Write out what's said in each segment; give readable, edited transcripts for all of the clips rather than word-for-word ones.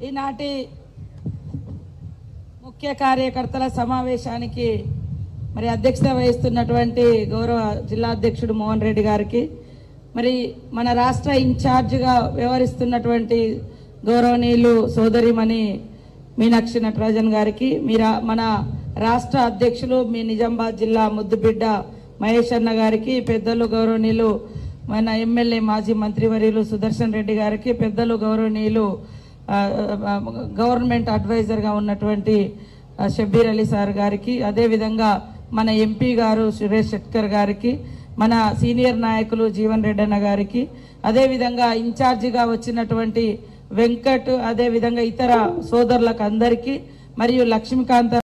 ఈనాటి ముఖ్య కార్యకర్తల సమావేశానికి మరి అధ్యక్షత వహిస్తున్నటువంటి గౌరవ జిల్లా అధ్యక్షుడు మోహన్ రెడ్డి గారికి, మరి మన రాష్ట్ర ఇన్ఛార్జిగా వ్యవహరిస్తున్నటువంటి గౌరవనీయులు సోదరిమణి మీనాక్షి నటరాజన్ గారికి, మన రాష్ట్ర అధ్యక్షులు మీ నిజామాబాద్ జిల్లా ముద్దుబిడ్డ మహేష్ అన్న గారికి, పెద్దలు గౌరవనీయులు మన ఎమ్మెల్యే మాజీ మంత్రివర్యులు సుదర్శన్ రెడ్డి గారికి, పెద్దలు గౌరవనీయులు గవర్నమెంట్ అడ్వైజర్గా ఉన్నటువంటి షబ్బీర్ అలీ సార్ గారికి, అదేవిధంగా మన ఎంపీ గారు సురేష్ శెట్కర్ గారికి, మన సీనియర్ నాయకులు జీవన్ రెడ్డి అన్న గారికి, అదేవిధంగా ఇన్ఛార్జిగా వచ్చినటువంటి వెంకట్, అదేవిధంగా ఇతర సోదరులకు అందరికీ, మరియు లక్ష్మీకాంత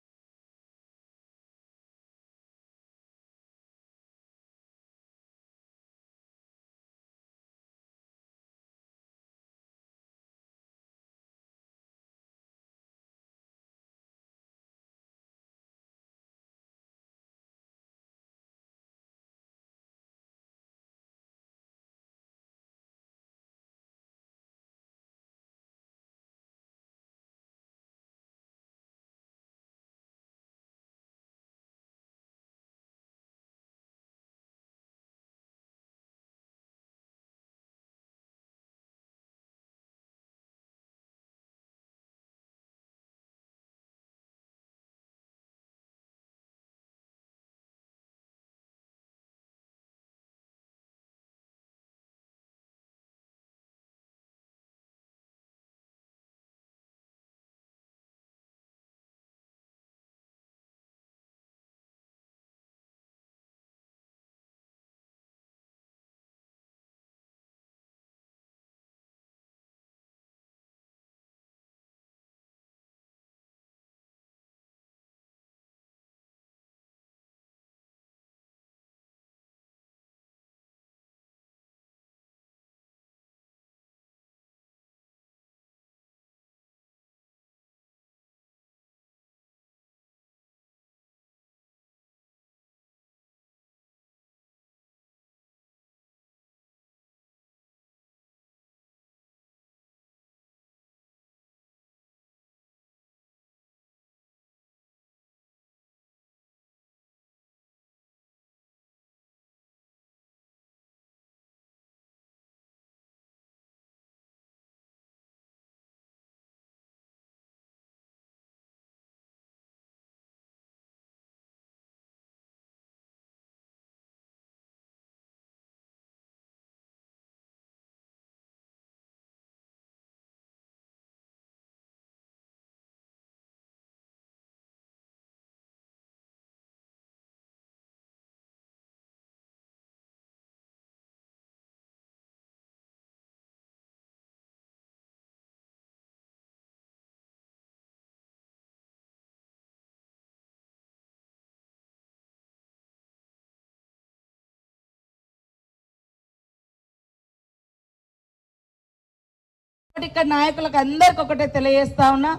ఇక్కడ నాయకులకు అందరికి ఒకటే తెలియజేస్తా ఉన్నా,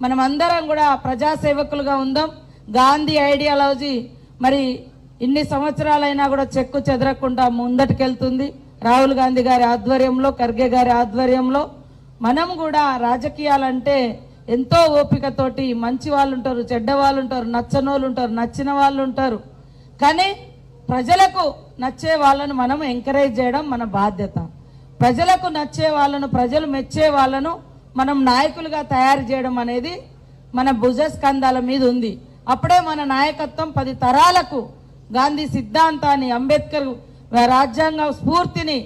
మనం అందరం కూడా ప్రజాసేవకులుగా ఉందాం. గాంధీ ఐడియాలజీ మరి ఇన్ని సంవత్సరాలైనా కూడా చెక్కు చెదరకుండా ముందటికెళ్తుంది. రాహుల్ గాంధీ గారి ఆధ్వర్యంలో, ఖర్గే గారి ఆధ్వర్యంలో మనం కూడా రాజకీయాలంటే ఎంతో ఓపికతోటి, మంచి వాళ్ళు ఉంటారు, చెడ్డ వాళ్ళు ఉంటారు, నచ్చని వాళ్ళు ఉంటారు, నచ్చిన వాళ్ళు ఉంటారు, కానీ ప్రజలకు నచ్చే వాళ్ళను మనం ఎంకరేజ్ చేయడం మన బాధ్యత. ప్రజలకు నచ్చే వాళ్ళను, ప్రజలు మెచ్చే వాళ్ళను మనం నాయకులుగా తయారు చేయడం అనేది మన భుజస్కంధాల మీద ఉంది. అప్పుడే మన నాయకత్వం 10 తరాలకు గాంధీ సిద్ధాంతాన్ని, అంబేద్కర్ రాజ్యాంగ స్ఫూర్తిని,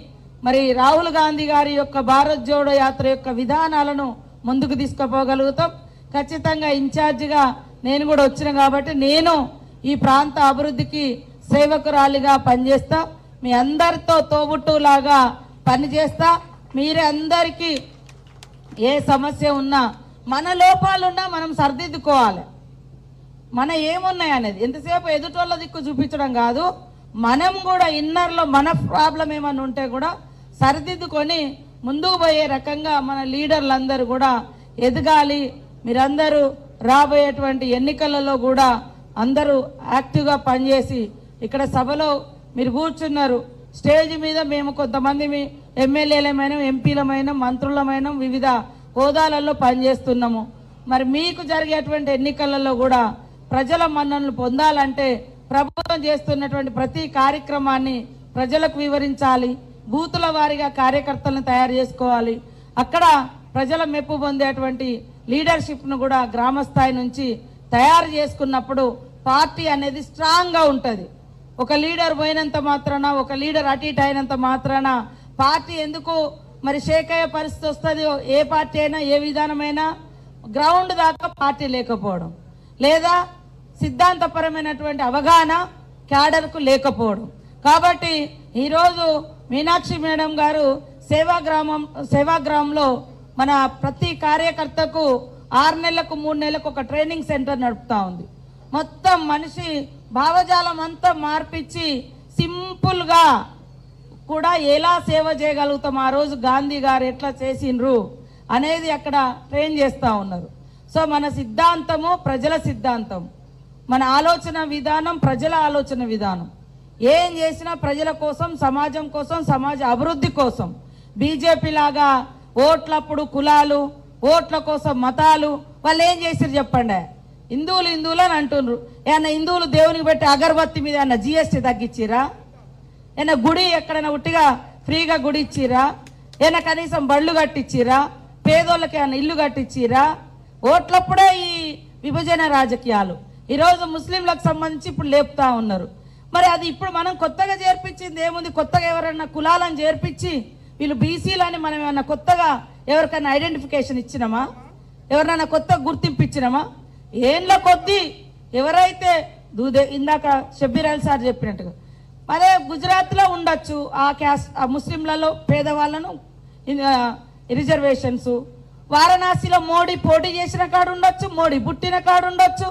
మరి రాహుల్ గాంధీ గారి యొక్క భారత్ జోడో యాత్ర యొక్క విధానాలను ముందుకు తీసుకుపోగలుగుతాం. ఖచ్చితంగా ఇన్ఛార్జిగా నేను కూడా వచ్చిన కాబట్టి నేను ఈ ప్రాంత అభివృద్ధికి సేవకురాలిగా పనిచేస్తా, మీ అందరితో తోబుట్టులాగా పనిచేస్తా. మీరే అందరికీ ఏ సమస్య ఉన్నా, మన లోపాలున్నా మనం సరిదిద్దుకోవాలి. మన ఏమున్నాయి అనేది ఎంతసేపు ఎదుటోళ్ళ దిక్కు చూపించడం కాదు, మనం కూడా ఇన్నర్లో మన ప్రాబ్లం ఏమన్నా ఉంటే కూడా సరిదిద్దుకొని ముందుకు పోయే రకంగా మన లీడర్లందరూ కూడా ఎదగాలి. మీరందరూ రాబోయేటువంటి ఎన్నికలలో కూడా అందరూ యాక్టివ్గా పనిచేసి, ఇక్కడ సభలో మీరు కూర్చున్నారు, స్టేజ్ మీద మేము కొంతమంది ఎమ్మెల్యేలమైన, ఎంపీలమైన, మంత్రులమైన, వివిధ హోదాలలో పనిచేస్తున్నాము. మరి మీకు జరిగేటువంటి ఎన్నికలలో కూడా ప్రజల మన్ననలు పొందాలంటే ప్రభుత్వం చేస్తున్నటువంటి ప్రతి కార్యక్రమాన్ని ప్రజలకు వివరించాలి. బూతుల వారీగా కార్యకర్తలను తయారు చేసుకోవాలి. అక్కడ ప్రజల మెప్పు పొందేటువంటి లీడర్షిప్ను కూడా గ్రామ స్థాయి నుంచి తయారు చేసుకున్నప్పుడు పార్టీ అనేది స్ట్రాంగ్గా ఉంటుంది. ఒక లీడర్ పోయినంత మాత్రాన, ఒక లీడర్ అటు ఇటు అయినంత మాత్రాన పార్టీ ఎందుకు మరి షేక్ అయ్యే పరిస్థితి వస్తుంది. ఏ పార్టీ అయినా ఏ విధానమైనా గ్రౌండ్ దాకా పార్టీ లేకపోవడం, లేదా సిద్ధాంతపరమైనటువంటి అవగాహన క్యాడర్కు లేకపోవడం. కాబట్టి ఈరోజు మీనాక్షి మేడం గారు సేవాగ్రామంలో మన ప్రతి కార్యకర్తకు 6 నెలలకు 3 నెలలకు ఒక ట్రైనింగ్ సెంటర్ నడుపుతా ఉంది. మొత్తం మనిషి భావజాలం అంతా మార్పిచ్చి సింపుల్గా కూడా ఎలా సేవ చేయగలుగుతాం, ఆ రోజు గాంధీ గారు ఎట్లా చేసిండ్రు అనేది అక్కడ ట్రైన్ చేస్తూ ఉన్నారు. సో మన సిద్ధాంతము ప్రజల సిద్ధాంతం, మన ఆలోచన విధానం ప్రజల ఆలోచన విధానం. ఏం చేసినా ప్రజల కోసం, సమాజం కోసం, సమాజ అభివృద్ధి కోసం. బీజేపీ లాగా ఓట్లప్పుడు కులాలు, ఓట్ల కోసం మతాలు, వాళ్ళు ఏం చేసిరు చెప్పండి. హిందువులు అని అంటున్నారు. ఏమన్నా హిందువులు దేవునికి పెట్టి అగరబత్తి మీద ఏమన్నా జిఎస్టీ తగ్గించిరా? ఏమన్నా గుడి ఎక్కడైనా ఉట్టిగా ఫ్రీగా గుడి ఇచ్చిరా? ఏమన్నా కనీసం బళ్ళు కట్టించిరా? పేదోళ్ళకి ఏమన్నా ఇల్లు కట్టించిరా? ఓట్లప్పుడే ఈ విభజన రాజకీయాలు ఈరోజు ముస్లింలకు సంబంధించి ఇప్పుడు లేపుతా ఉన్నారు. మరి అది ఇప్పుడు మనం కొత్తగా చేర్పించింది ఏముంది? కొత్తగా ఎవరన్నా కులాలను చేర్పించి వీళ్ళు బీసీలని మనం ఏమన్నా కొత్తగా ఎవరికైనా ఐడెంటిఫికేషన్ ఇచ్చినామా? ఎవరినైనా కొత్త గుర్తింపు ఇచ్చినామా? ఏండ్ల కొద్దీ ఎవరైతే ఇందాక షబ్బీర్ అలీ సార్ చెప్పినట్టుగా అదే గుజరాత్లో ఉండొచ్చు ఆ క్యాస్ట్, ఆ ముస్లింలలో పేదవాళ్ళను రిజర్వేషన్స్. వారణాసిలో మోడీ పోటీ చేసిన కాడు ఉండొచ్చు, మోడీ పుట్టిన కాడు ఉండొచ్చు,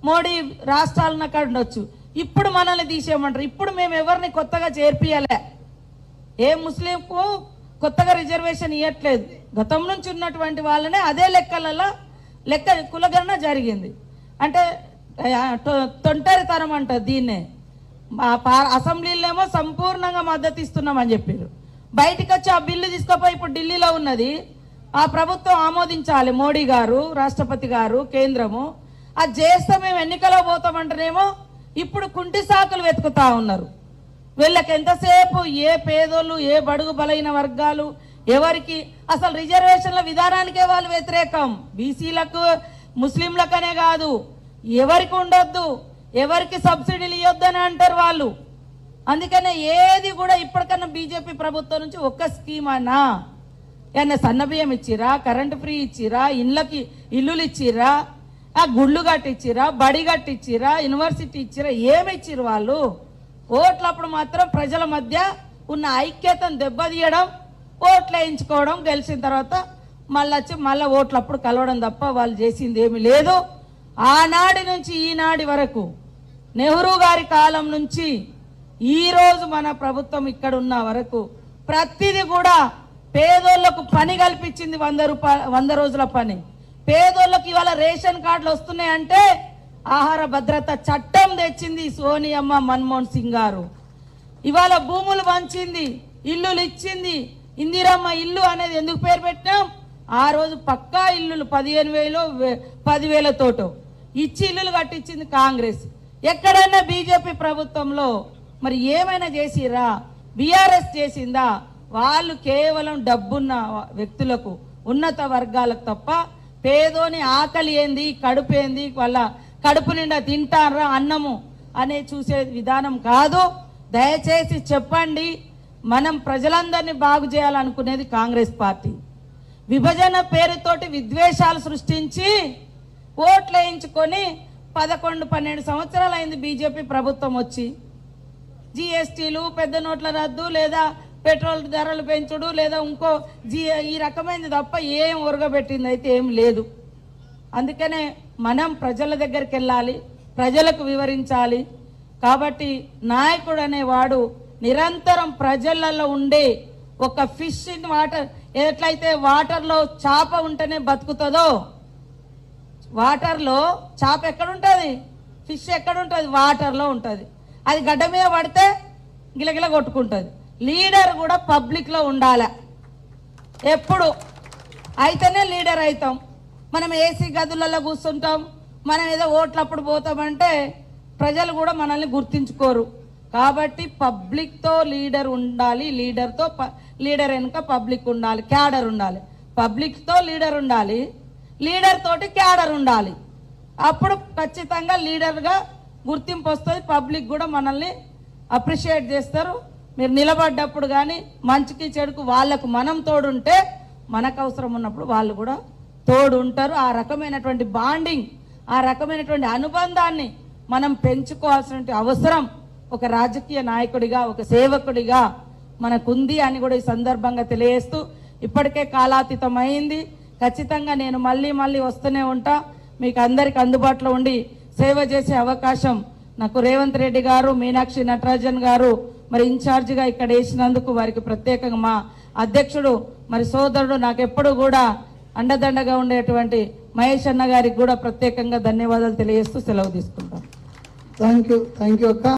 మోడీ రాష్ట్రాలున్న కాడు ఉండొచ్చు. ఇప్పుడు మనల్ని తీసేయమంటారు. ఇప్పుడు మేము ఎవరిని కొత్తగా చేర్పియలే, ఏ ముస్లింకు కొత్తగా రిజర్వేషన్ ఇవ్వట్లేదు. గతం నుంచి ఉన్నటువంటి వాళ్ళనే అదే లెక్క కులగణన జరిగింది. అంటే తొంటరితనం అంటారు దీన్నే. అసెంబ్లీలోనేమో సంపూర్ణంగా మద్దతు ఇస్తున్నామని చెప్పారు. బయటకు వచ్చి ఆ బిల్లు తీసుకుపోయి ఇప్పుడు ఢిల్లీలో ఉన్నది, ఆ ప్రభుత్వం ఆమోదించాలి. మోడీ గారు, రాష్ట్రపతి గారు, కేంద్రము. అది చేస్తే మేము ఎన్నికలో పోతామంటేనేమో ఇప్పుడు కుంటి సాకులు వెతుకుతా ఉన్నారు. వీళ్ళకి ఎంతసేపు ఏ పేదోళ్ళు, ఏ బడుగు బలైన వర్గాలు, ఎవరికి అసలు రిజర్వేషన్ల విధానానికే వాళ్ళు వ్యతిరేకం. బీసీలకు, ముస్లింలకనే కాదు, ఎవరికి ఉండొద్దు, ఎవరికి సబ్సిడీలు ఇవ్వద్దని అంటారు వాళ్ళు. అందుకనే ఏది కూడా ఇప్పటికన్నా బీజేపీ ప్రభుత్వం నుంచి ఒక్క స్కీమ్ అన్నా ఏమన్నా సన్నబియ్యం ఇచ్చిరా, కరెంటు ఫ్రీ ఇచ్చిరా, ఇల్లులు ఇచ్చిరా, ఆ గుళ్ళు కట్టించిరా, బడి కట్టించిరా, యూనివర్సిటీ ఇచ్చిరా, ఏమి ఇచ్చిరు వాళ్ళు? ఓట్లప్పుడు మాత్రం ప్రజల మధ్య ఉన్న ఐక్యతను దెబ్బతీయడం, ఓట్లు వేయించుకోవడం, గెలిచిన తర్వాత మళ్ళీ ఓట్లప్పుడు కలవడం తప్ప వాళ్ళు చేసింది ఏమీ లేదు. ఆనాటి నుంచి ఈనాటి వరకు, నెహ్రూ గారి కాలం నుంచి ఈ రోజు మన ప్రభుత్వం ఇక్కడ ఉన్న వరకు ప్రతిదీ కూడా పేదోళ్లకు పని కల్పించింది. 100 రోజుల పని. పేదోళ్ళకి ఇవాళ రేషన్ కార్డులు వస్తున్నాయంటే ఆహార భద్రత చట్టం తెచ్చింది సోనియమ్మ, మన్మోహన్ సింగ్ గారు. ఇవాళ భూములు పంచింది, ఇల్లులు ఇచ్చింది. ఇందిరమ్మ ఇల్లు అనేది ఎందుకు పేరు పెట్టినాం? ఆ రోజు పక్కా ఇల్లులు 15,000 10,000తోటో ఇచ్చి ఇల్లులు కట్టించింది కాంగ్రెస్. ఎక్కడైనా బీజేపీ ప్రభుత్వంలో మరి ఏమైనా చేసిరా? బీఆర్ఎస్ చేసిందా? వాళ్ళు కేవలం డబ్బున్న వ్యక్తులకు, ఉన్నత వర్గాలకు తప్ప పేదోని ఆకలి ఏంది, కడుపు ఏంది, వాళ్ళ కడుపు నిండా తింటారా అన్నము అనే చూసే విధానం కాదు. దయచేసి చెప్పండి, మనం ప్రజలందరినీ బాగు చేయాలనుకునేది కాంగ్రెస్ పార్టీ. విభజన పేరుతోటి విద్వేషాలు సృష్టించి ఓట్లు వేయించుకొని 11-12 సంవత్సరాలు అయింది బీజేపీ ప్రభుత్వం వచ్చి. జిఎస్టీలు, పెద్ద నోట్ల రద్దు, లేదా పెట్రోల్ ధరలు పెంచుడు, లేదా ఇంకో ఈ రకమైనది తప్ప ఏం ఒరగబెట్టింది అయితే ఏం లేదు. అందుకనే మనం ప్రజల దగ్గరికి వెళ్ళాలి, ప్రజలకు వివరించాలి. కాబట్టి నాయకుడు అనేవాడు నిరంతరం ప్రజలలో ఉండే ఒక ఫిష్ ఇన్ వాటర్, ఎట్లయితే వాటర్లో చేప ఉంటేనే బతుకుతుందో, వాటర్లో చేప ఎక్కడుంటుంది, ఫిష్ ఎక్కడుంటుంది, వాటర్లో ఉంటుంది. అది గడ్డ మీద పడితే గిలగిల కొట్టుకుంటుంది. లీడర్ కూడా పబ్లిక్లో ఉండాలి. ఎప్పుడు అయితేనే లీడర్ అవుతాం. మనం ఏసీ గదులలో కూర్చుంటాం, మనం ఏదో ఓట్లప్పుడు పోతామంటే ప్రజలు కూడా మనల్ని గుర్తించుకోరు. కాబట్టి పబ్లిక్తో లీడర్ ఉండాలి, లీడర్ వెనుక పబ్లిక్ ఉండాలి, క్యాడర్ ఉండాలి. పబ్లిక్తో లీడర్ ఉండాలి, లీడర్ తోటి క్యాడర్ ఉండాలి. అప్పుడు ఖచ్చితంగా లీడర్గా గుర్తింపు వస్తుంది, పబ్లిక్ కూడా మనల్ని అప్రిషియేట్ చేస్తారు. మీరు నిలబడ్డప్పుడు కానీ మంచికి చెడుకు వాళ్ళకు మనం తోడుంటే మనకు అవసరం ఉన్నప్పుడు వాళ్ళు కూడా తోడు ఉంటారు. ఆ రకమైనటువంటి బాండింగ్, ఆ రకమైనటువంటి అనుబంధాన్ని మనం పెంచుకోవాల్సిన అవసరం ఒక రాజకీయ నాయకుడిగా, ఒక సేవకుడిగా మనకుంది అని కూడా ఈ సందర్భంగా తెలియజేస్తూ, ఇప్పటికే కాలాతీతం అయింది. ఖచ్చితంగా నేను మళ్ళీ వస్తూనే ఉంటా. మీకు అందరికి అందుబాటులో ఉండి సేవ చేసే అవకాశం నాకు రేవంత్ రెడ్డి గారు, మీనాక్షి నటరాజన్ గారు మరి ఇన్ఛార్జిగా ఇక్కడ వేసినందుకు వారికి ప్రత్యేకంగా, మా అధ్యక్షుడు మరి సోదరుడు నాకు ఎప్పుడు కూడా అండదండగా ఉండేటువంటి మహేష్ అన్న గారికి కూడా ప్రత్యేకంగా ధన్యవాదాలు తెలియజేస్తూ సెలవు తీసుకుంటాం. థ్యాంక్ యూ అక్క.